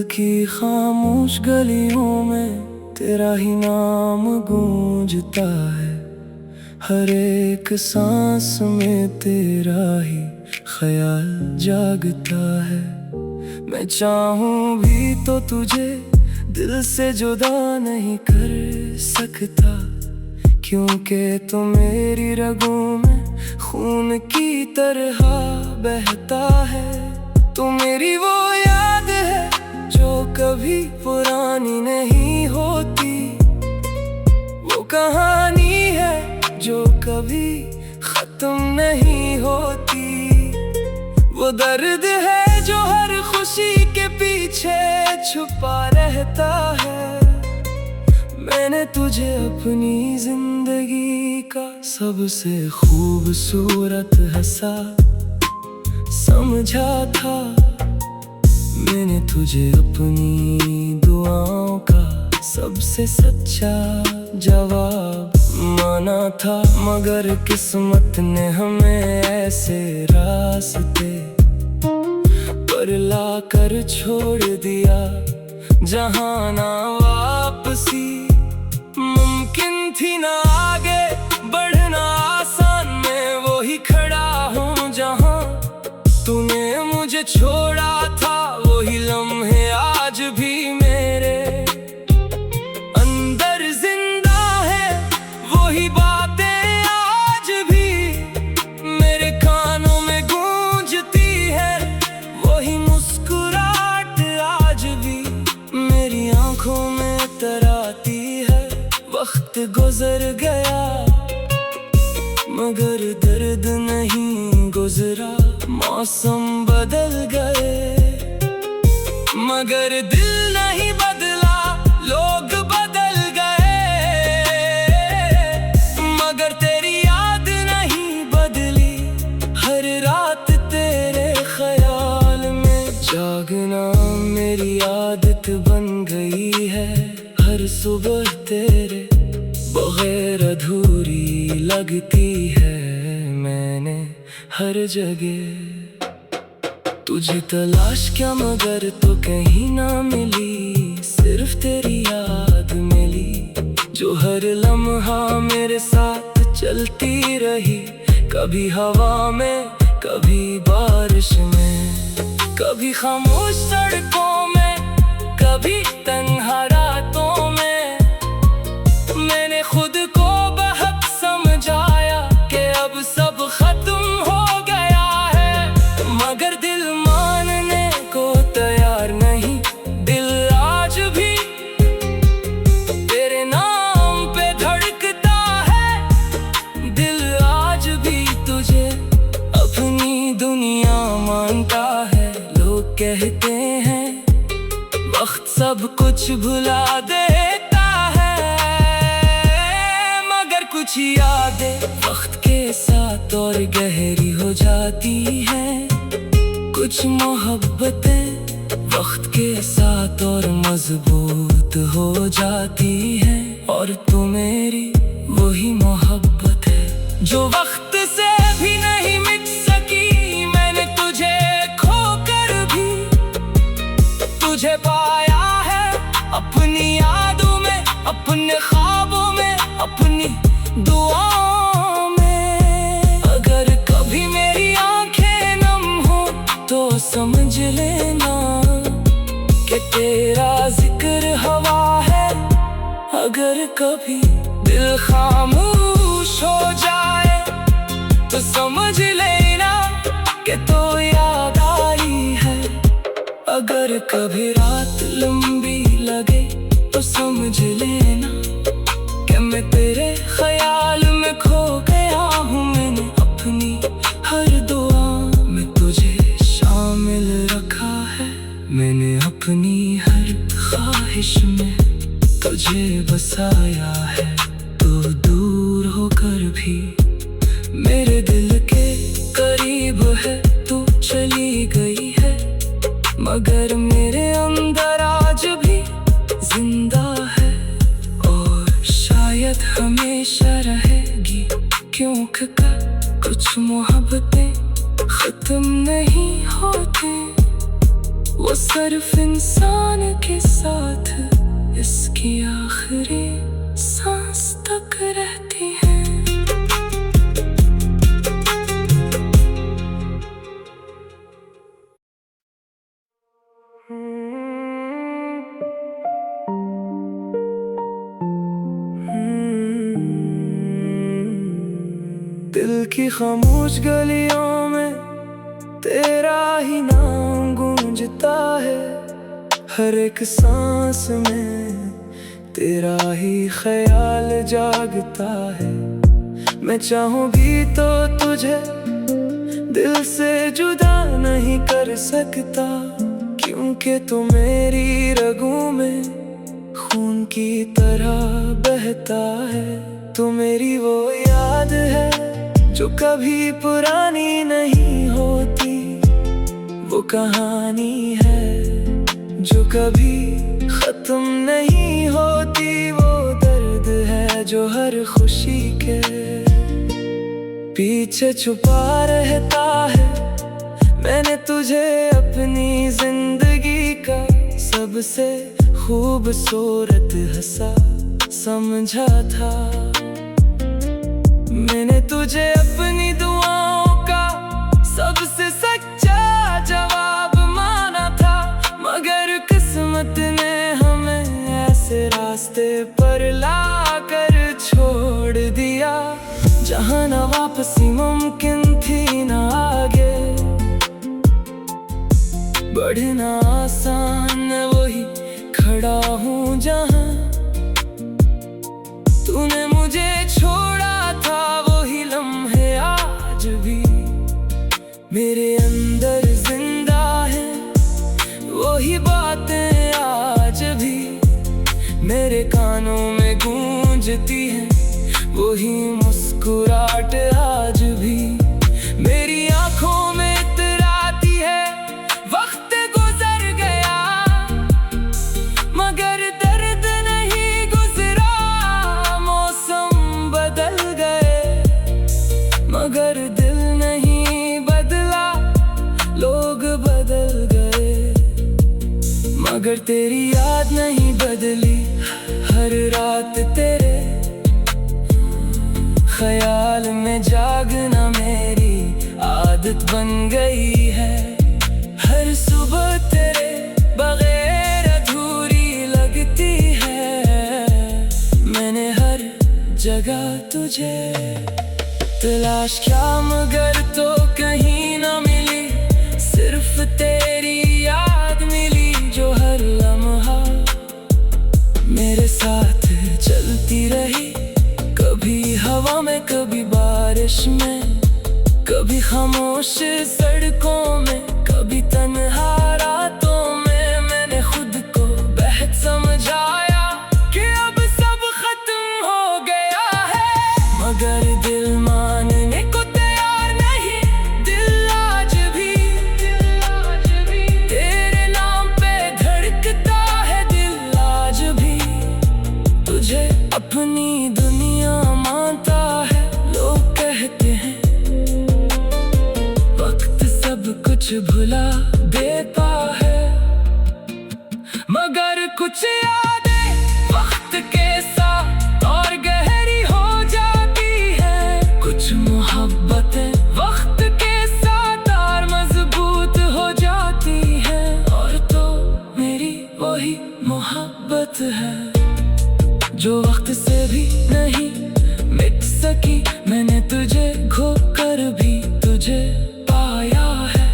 की खामोश गलियों में तेरा ही नाम गूंजता है। हर एक सांस में तेरा ही ख्याल जागता है। मैं चाहूं भी तो तुझे दिल से जुदा नहीं कर सकता, क्योंकि तू मेरी रगों में खून की तरह बहता है। तू मेरी वो याद है जो कभी पुरानी नहीं होती, वो कहानी है जो कभी खत्म नहीं होती, वो दर्द है जो हर खुशी के पीछे छुपा रहता है। मैंने तुझे अपनी जिंदगी का सबसे खूबसूरत हिस्सा समझा था। मैंने तुझे अपनी दुआओं का सबसे सच्चा जवाब माना था। मगर किस्मत ने हमें ऐसे रास्ते पर लाकर छोड़ दिया जहां ना वापसी मुमकिन थी, ना आगे बढ़ना आसान। मैं वो ही खड़ा हूँ जहां तूने मुझे छोड़ा था। वही लम्हे आज भी मेरे अंदर जिंदा है, वही बातें आज भी मेरे कानों में गूंजती है। वही मुस्कुराहट आज भी मेरी आंखों में तराती है। वक्त गुजर गया मगर दर्द नहीं गुजरा। मौसम बदल गए मगर दिल नहीं बदला। लोग बदल गए मगर तेरी याद नहीं बदली। हर रात तेरे ख्याल में जागना मेरी आदत बन गई है। हर सुबह तेरे बगैर अधूरी लगती है। मैंने हर जगह तुझे तलाश किया मगर तो कहीं ना मिली। सिर्फ तेरी याद मिली जो हर लम्हा मेरे साथ चलती रही। कभी हवा में, कभी बारिश में, कभी खामोश सड़कों में, कभी तन्हा रातों में। मैंने खुद को बहक समझाया कि अब सब खत्म हो गया है, मगर दिल मानने को तैयार नहीं। दिल आज भी तेरे नाम पे धड़कता है। दिल आज भी तुझे अपनी दुनिया मानता है। लोग कहते हैं वक्त सब कुछ भुला देता है, मगर कुछ यादें वक्त के साथ और गहरी हो जाती हैं। कुछ मोहब्बतें वक्त के साथ और मजबूत हो जाती हैं। और तू मेरी वही मोहब्बत है जो वक्त से भी नहीं मिट सकी। मैंने तुझे खोकर भी तुझे पाया है, अपनी यादों में, अपने ख्वाबों में, अपनी दुआओं में। अगर कभी मेरी आंखें नम हो तो समझ लेना कि तेरा जिक्र हवा है। अगर कभी दिल खामोश हो जाए तो समझ लेना कि तो याद आई है। अगर कभी रात लंबी लगे तो समझ लेना कि मैं तेरे ख्याल में खो गया हूँ। मैंने अपनी हर दुआ में तुझे शामिल रखा है। मैंने अपनी हर ख्वाहिश में तुझे बसाया है। तो दूर होकर भी मेरे दिल के करीब है। तू चली गई है मगर मेरे अंदर आज भी जिंदा है। और शायद हमेशा रहेगी, क्योंकि कुछ मोहब्बतें खत्म नहीं होती। वो सिर्फ इंसान के साथ इसकी आखिरी सांस तक रहती है। दिल की खामोश गलियों में तेरा ही नाम गूंजता है, हर एक सांस में तेरा ही ख्याल जागता है। मैं चाहूँ भी तो तुझे दिल से जुदा नहीं कर सकता, क्योंकि तू मेरी रगों में खून की तरह बहता है। तू मेरी वो याद है जो कभी पुरानी नहीं होती, वो कहानी है जो कभी खत्म नहीं होती, वो दर्द है जो हर खुशी के पीछे छुपा रहता है। मैंने तुझे अपनी जिंदगी का सबसे खूबसूरत हिस्सा समझा था। मैंने तुझे अपनी दुआओं का सबसे सच्चा जवाब माना था, मगर किस्मत ने हमें ऐसे रास्ते पर लाकर छोड़ दिया, जहाँ न वापसी मुमकिन थी न आगे बढ़ना आसान। वही खड़ा हूँ जहाँ तूने मुझे छोड़ा था, वही लम्हे आज भी मेरे अंदर जिंदा है, वही बातें आज भी मेरे कानों में गूंजती हैं, वही मुस्कुराहट आज भी मेरी आंखों में इतराती है। वक्त गुजर गया मगर दर्द नहीं गुजरा, मौसम बदल गए मगर दिल नहीं बदला, लोग बदल गए मगर तेरी याद नहीं बदली। हर रात तेरे ख्याल में जागना मेरी आदत बन गई है, हर सुबह तेरे बगैर अधूरी लगती है। मैंने हर जगह तुझे तलाश किया मगर तो कहीं ना मिली, सिर्फ तेरी याद मिली जो हर लम्हा मेरे साथ चलती रही, कभी हवा में कभी बारिश में, कभी खामोश सड़कों में, कभी तन्हा रातों में। मैंने खुद को बेहद समझाया कि अब सब खत्म हो गया है, मगर दिल मानने को तैयार नहीं। दिल आज भी तेरे नाम पे धड़कता है, दिल आज भी तुझे अपनी दुनिया मानता है। लोग कहते हैं वक्त सब कुछ भुला देता है, मगर कुछ यादें वक्त के साथ और गहरी हो जाती है, कुछ मोहब्बतें वक्त के साथ और मजबूत हो जाती है, और तो मेरी वही मोहब्बत है जो वक्त से भी नहीं मिट सकी। मैंने तुझे खोकर भी तुझे पाया है,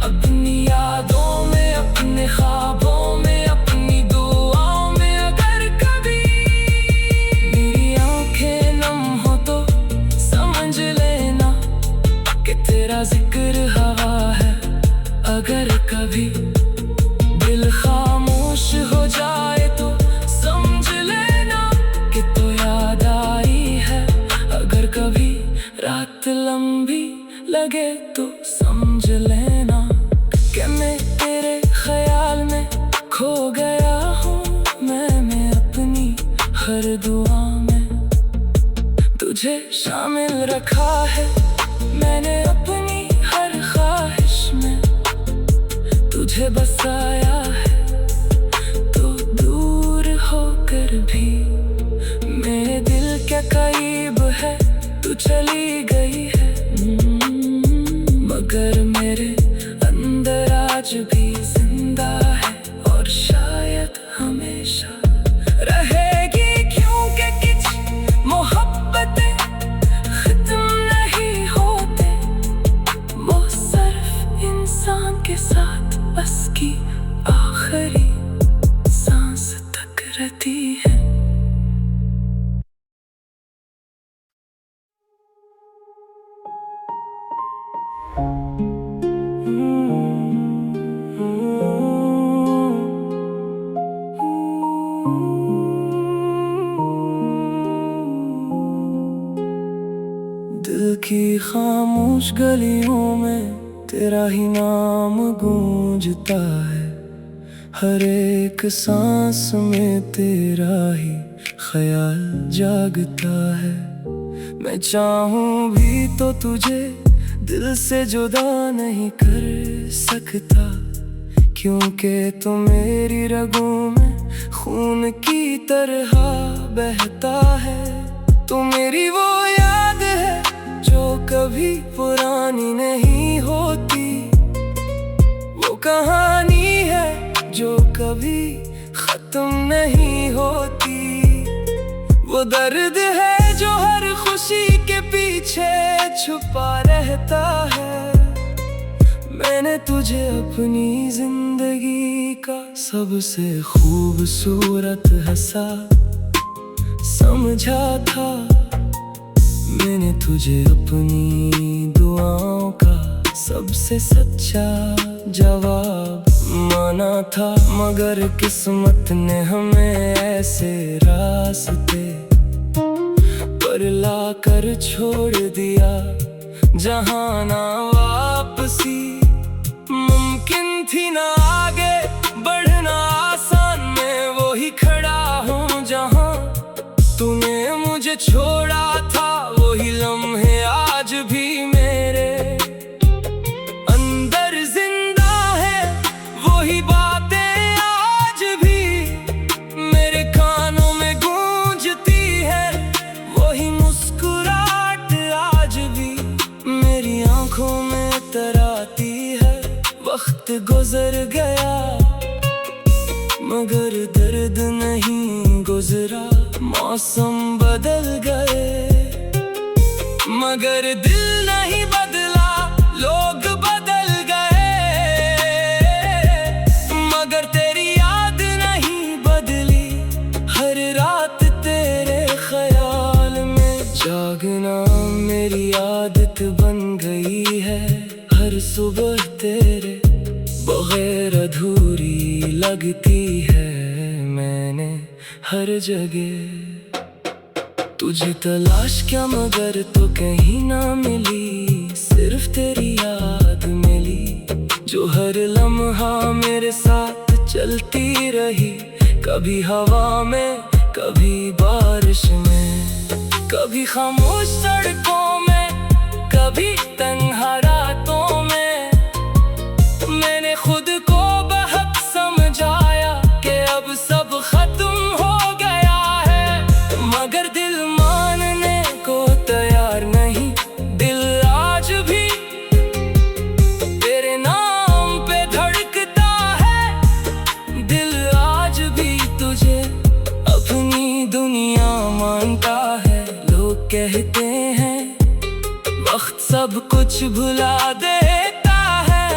अपनी यादों में, अपने ख्वाबों में, अपनी दुआओं में। अगर कभी मेरी आंखें नम हो तो समझ लेना कि तेरा जिक्र हवा है। अगर कभी दिल खामोश हो जाए तो समझ लेना कि तो याद आई है। अगर कभी रात लंबी लगे तो समझ लेना कि मैं तेरे ख्याल में खो गया हूँ। मैं अपनी हर दुआ में तुझे शामिल रखा है, मैंने अपनी हर ख्वाहिश में तुझे तुझे बसाया है, तो दूर होकर भी मेरे दिल के करीब है, तू चली गई है। मगर मेरे अंदर आज भी जिंदा है, और शायद हमेशा रहेगी, क्योंकि कुछ मोहब्बतें खत्म नहीं होते, वो सिर्फ इंसान के साथ बस की आखिरी सांस तक रहती है। दिल की खामोश गलियों में तेरा ही नाम गूंजता है, हर एक सांस में तेरा ही ख्याल जागता है। मैं चाहूं भी तो तुझे दिल से जुदा नहीं कर सकता, क्योंकि तू मेरी रगों में खून की तरह बहता है। तू मेरी वो याद है जो कभी पुरानी नहीं होती, वो कहानी है जो कभी खत्म नहीं होती, वो दर्द है जो हर खुशी के पीछे छुपा रहता है। मैंने तुझे अपनी जिंदगी का सबसे खूबसूरत हिस्सा समझा था, मैंने तुझे अपनी दुआओं का सबसे सच्चा जवाब माना था। मगर किस्मत ने हमें ऐसे रास्ते पर लाकर छोड़ दिया, जहाँ ना वापसी मुमकिन थी, ना आगे बढ़ना आसान, मैं वो ही खड़ा हूँ जहाँ तूने मुझे छोड़ा था। वही लम्हे आज भी मेरे अंदर जिंदा है, वही बातें आज भी मेरे कानों में गूंजती है, वही मुस्कुराहट आज भी मेरी आंखों में तराती है। वक्त गुजर गया मगर दर्द नहीं गुजरा, मौसम बदल गए मगर दिल नहीं बदला, लोग बदल गए मगर तेरी याद नहीं बदली। हर रात तेरे ख्याल में जागना मेरी आदत बन गई है, हर सुबह तेरे बगैर अधूरी लगती है। मैंने हर जगह तुझे तलाश किया मगर तो कहीं ना मिली, सिर्फ तेरी याद मिली जो हर लम्हा मेरे साथ चलती रही, कभी हवा में कभी बारिश में, कभी खामोश सड़कों में, कभी तन्हा रातों में। मैंने खुद को बहक समझाया कि अब सब खत्म हो गया है, मगर दिल मानने को तैयार नहीं। दिल आज भी तेरे नाम पे धड़कता है, दिल आज भी तुझे अपनी दुनिया मानता है। लोग कहते हैं वक्त सब कुछ भुला देता है,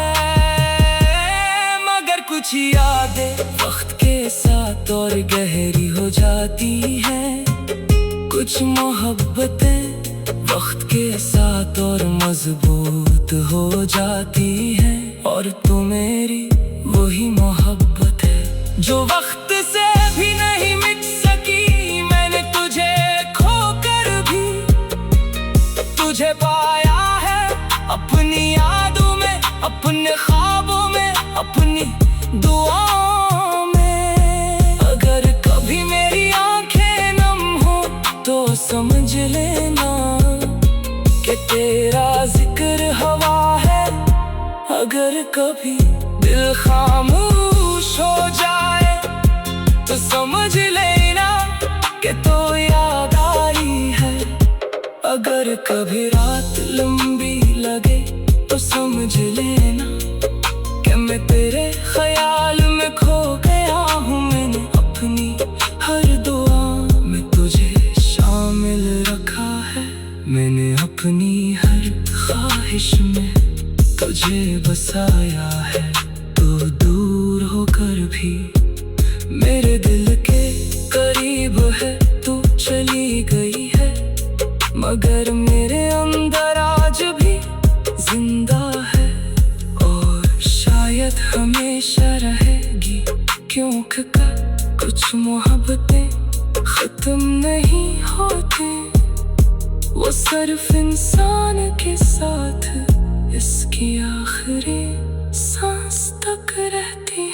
मगर कुछ यादें वक्त के साथ और गहरी हो जाती हैं, कुछ मोहब्बतें वक्त के साथ और मजबूत हो जाती हैं। और तू मेरी वही मोहब्बत है जो वक्त से भी नहीं मिट सकी। मैंने तुझे खोकर भी तुझे पाया है, अपनी यादों में, अपने ख्वाबों में, अपनी दुआओं में। अगर कभी मेरी आंखें नम हो तो समझ लेना कि तेरा जिक्र हवा है। अगर कभी दिल खामोश हो जाए तो समझ लेना कि तो याद आई है। अगर कभी रात लंबी लगे तो समझ लेना कि मैं तेरे ख्याल में खो गया हूँ। मैंने अपनी हर दुआ में तुझे शामिल रखा है। मैंने अपनी हर ख्वाहिश में तुझे बसाया है। तू दूर होकर भी मेरे दिल के करीब है। तू चली गई है मगर मेरे अंदर आज भी जिंदा है, और शायद हमेशा रहेगी। क्योंकि कुछ मोहब्बतें खत्म नहीं होती, वो सिर्फ इंसान के साथ इसकी आखिरी सांस तक रहती है।